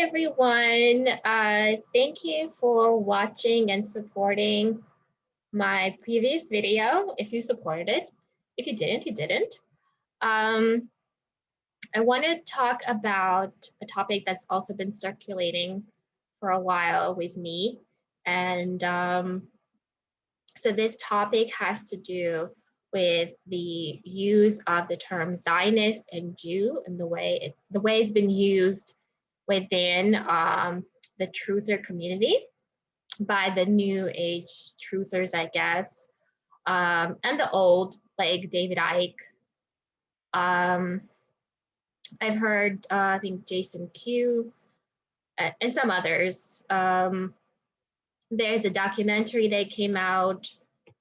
everyone. Thank you for watching and supporting my previous video. If you supported it, if you didn't, you didn't. I want to talk about a topic that's also been circulating for a while with me. And so this topic has to do with the use of the term Zionist and Jew and the way it's been used within the truther community by the new age truthers, I guess, and the old, like David Icke. I've heard, I think Jason Q and some others. There's a documentary that came out a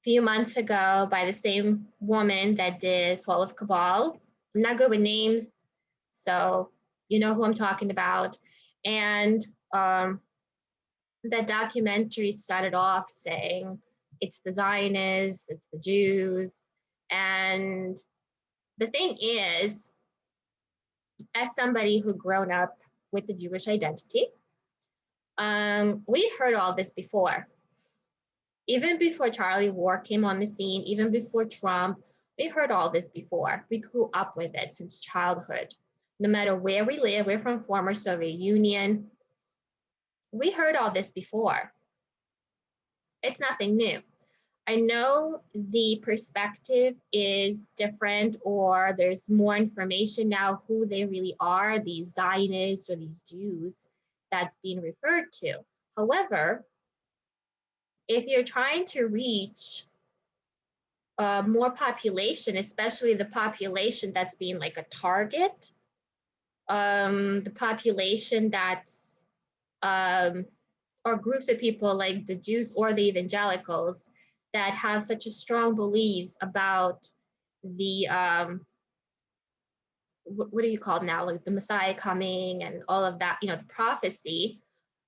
few months ago by the same woman that did Fall of Cabal. I'm not good with names, so you know who I'm talking about. And that documentary started off saying it's the Zionists, it's the Jews. And the thing is, as somebody who grown up with the Jewish identity, we heard all this before. Even before Charlie Ward came on the scene, even before Trump, we heard all this before. We grew up with it since childhood. No matter where we live, we're from former Soviet Union. We heard all this before. It's nothing new. I know the perspective is different, or there's more information now who they really are, these Zionists or these Jews that's being referred to. However, if you're trying to reach more population, especially the population that's being like a target, the population that's, or groups of people like the Jews or the evangelicals that have such a strong beliefs about the, what do you call it now, like the Messiah coming and all of that, the prophecy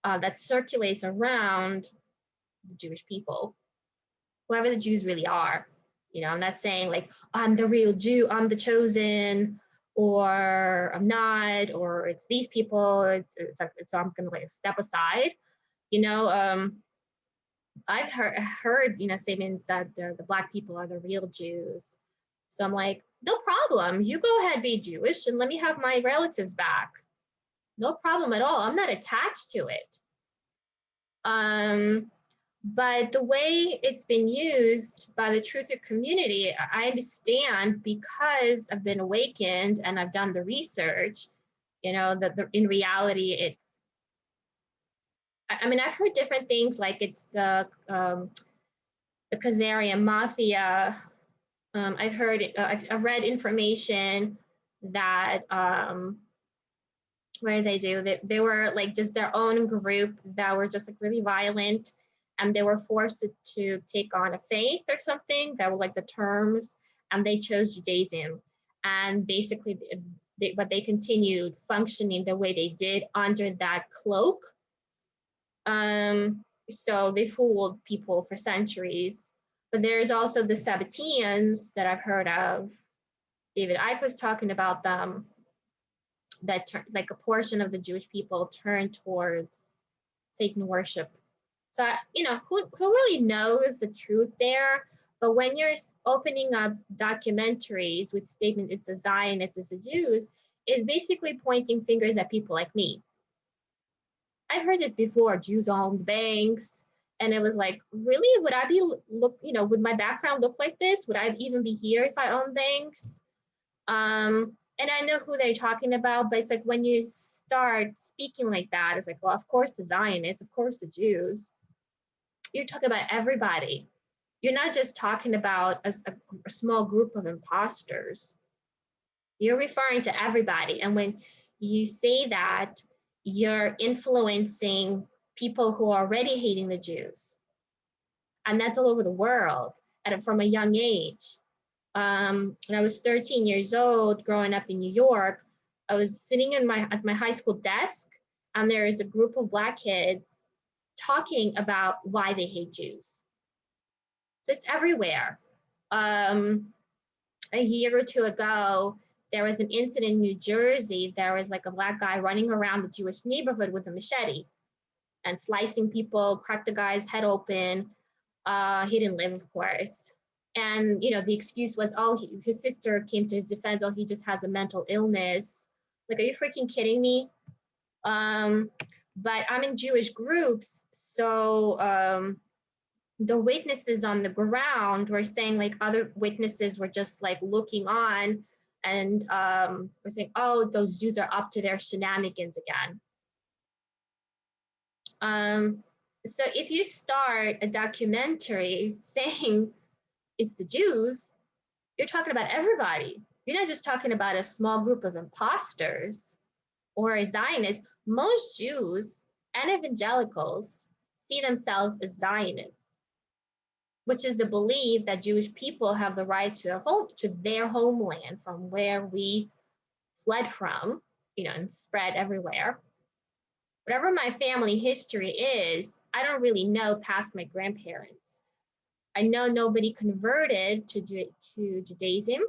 that circulates around the Jewish people, whoever the Jews really are. I'm not saying like, I'm the real Jew, I'm the chosen, or I'm not, or it's these people, it's like, so I'm gonna like step aside. I've heard statements that the Black people are the real Jews. So I'm like, no problem. You go ahead, be Jewish, and let me have my relatives back. No problem at all. I'm not attached to it. But the way it's been used by the truther community, I understand because I've been awakened and I've done the research, that in reality, I've heard different things, like it's the Khazarian mafia. I've heard, I've read information that, what did they do? They were like just their own group that were just like really violent, and they were forced to take on a faith or something that were like the terms, and they chose Judaism. And basically, but they continued functioning the way they did under that cloak. So they fooled people for centuries. But there's also the Sabbateans that I've heard of. David Icke was talking about them, that like a portion of the Jewish people turned towards Satan worship. So, who really knows the truth there? But when you're opening up documentaries with statement, it's the Zionists, it's the Jews, is basically pointing fingers at people like me. I've heard this before, Jews owned banks. And it was like, really, would I be would my background look like this? Would I even be here if I owned banks? And I know who they're talking about, but it's like when you start speaking like that, it's like, well, of course the Zionists, of course the Jews. You're talking about everybody. You're not just talking about a small group of imposters. You're referring to everybody. And when you say that, you're influencing people who are already hating the Jews. And that's all over the world, and from a young age. When I was 13 years old, growing up in New York, I was sitting at my high school desk, and there is a group of Black kids talking about why they hate Jews. So it's everywhere. A year or two ago, there was an incident in New Jersey. There was like a Black guy running around the Jewish neighborhood with a machete and slicing people, cracked the guy's head open. He didn't live, of course. And, you know, the excuse was, oh, his sister came to his defense. Oh, he just has a mental illness. Like, are you freaking kidding me? But I'm in Jewish groups. So the witnesses on the ground were saying like other witnesses were just like looking on and were saying, oh, those Jews are up to their shenanigans again. So if you start a documentary saying it's the Jews, you're talking about everybody. You're not just talking about a small group of imposters or a Zionist. Most Jews and evangelicals see themselves as Zionists, which is the belief that Jewish people have the right to their homeland from where we fled from, you know, and spread everywhere. Whatever my family history is, I don't really know past my grandparents. I know nobody converted to Judaism.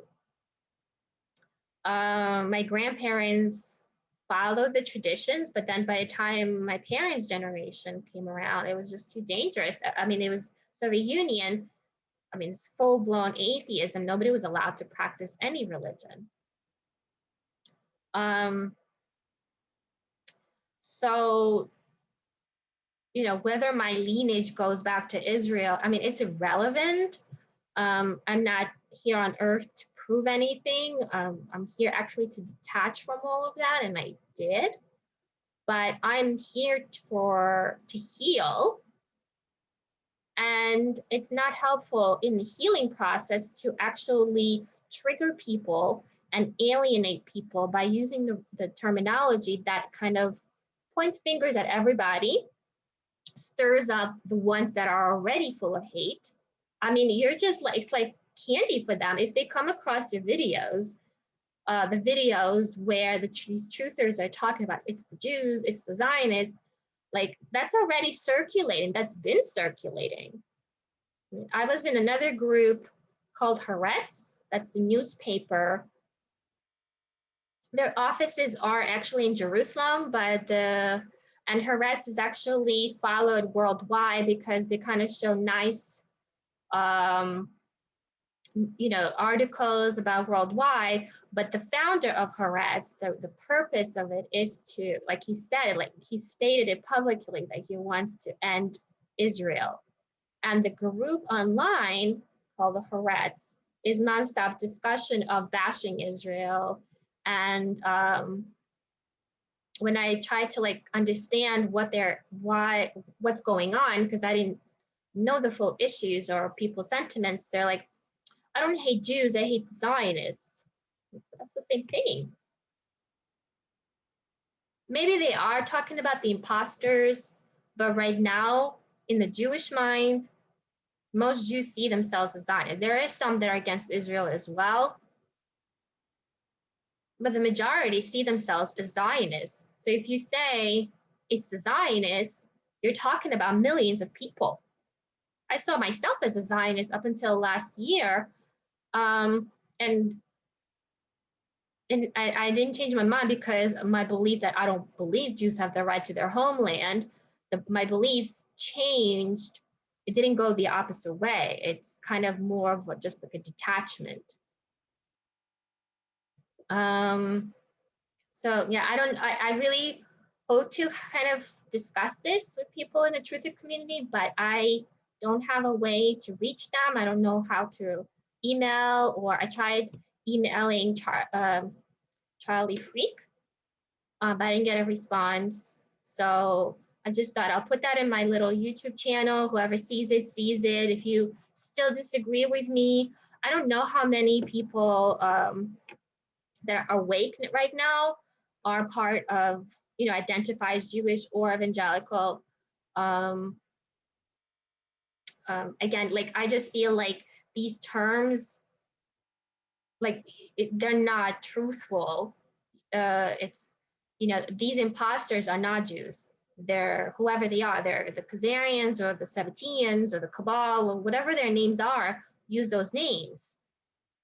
My grandparents followed the traditions, but then by the time my parents' generation came around, it was just too dangerous. I mean, it was Soviet Union. I mean, it's full-blown atheism. Nobody was allowed to practice any religion. So, you know, whether my lineage goes back to Israel, I mean, it's irrelevant. I'm not here on earth to prove anything. I'm here actually to detach from all of that, and I did. But I'm here to heal. And it's not helpful in the healing process to actually trigger people and alienate people by using the terminology that kind of points fingers at everybody, stirs up the ones that are already full of hate. I mean, you're just like, it's like candy for them. If they come across your videos, the videos where these truthers are talking about it's the Jews, it's the Zionists, like that's already circulating, that's been circulating. I was in another group called Haaretz, that's the newspaper. Their offices are actually in Jerusalem, and Haaretz is actually followed worldwide because they kind of show nice, you know, articles about worldwide. But the founder of Haaretz, the purpose of it is to, like he said, like he stated it publicly, that he wants to end Israel. And the group online called the Haaretz is nonstop discussion of bashing Israel. And when I tried to like understand what's going on, because I didn't know the full issues or people's sentiments, they're like, I don't hate Jews, I hate Zionists. That's the same thing. Maybe they are talking about the imposters, but right now, in the Jewish mind, most Jews see themselves as Zionists. There is some that are against Israel as well, but the majority see themselves as Zionists. So if you say it's the Zionists, you're talking about millions of people. I saw myself as a Zionist up until last year, and I didn't change my mind because my belief that I don't believe Jews have the right to their homeland, my beliefs changed. It didn't go the opposite way. It's kind of more of just like a detachment. So yeah, I really hope to kind of discuss this with people in the truther community, but I don't have a way to reach them. I don't know how to email, or I tried emailing Charlie Freak, but I didn't get a response. So I just thought I'll put that in my little YouTube channel. Whoever sees it, sees it. If you still disagree with me, I don't know how many people that are awake right now are part of, you know, identify as Jewish or evangelical. Again, like I just feel like these terms, like they're not truthful. It's, you know, these imposters are not Jews. They're whoever they are. They're the Khazarians or the Sabbateans or the Cabal or whatever their names are. Use those names.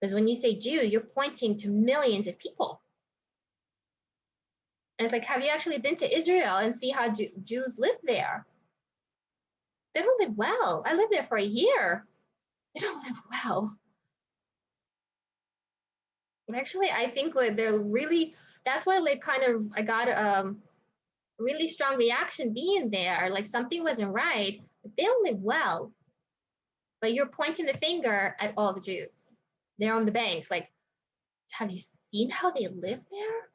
Because when you say Jew, you're pointing to millions of people. And it's like, have you actually been to Israel and see how Jews live there? They don't live well. I lived there for a year. They don't live well. But actually, I think like they're really, that's why like kind of I got really strong reaction being there. Like something wasn't right. They don't live well. But you're pointing the finger at all the Jews. They're on the banks. Like, have you seen how they live there?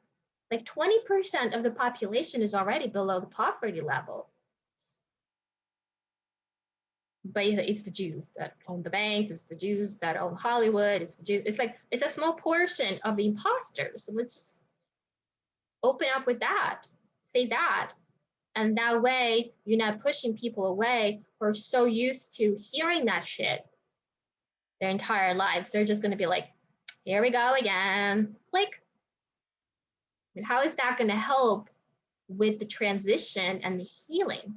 Like 20% of the population is already below the poverty level. But it's the Jews that own the banks, it's the Jews that own Hollywood, it's the Jews. It's like, it's a small portion of the imposters. So let's just open up with that, say that. And that way, you're not pushing people away who are so used to hearing that shit their entire lives. They're just going to be like, here we go again. Click. And how is that going to help with the transition and the healing?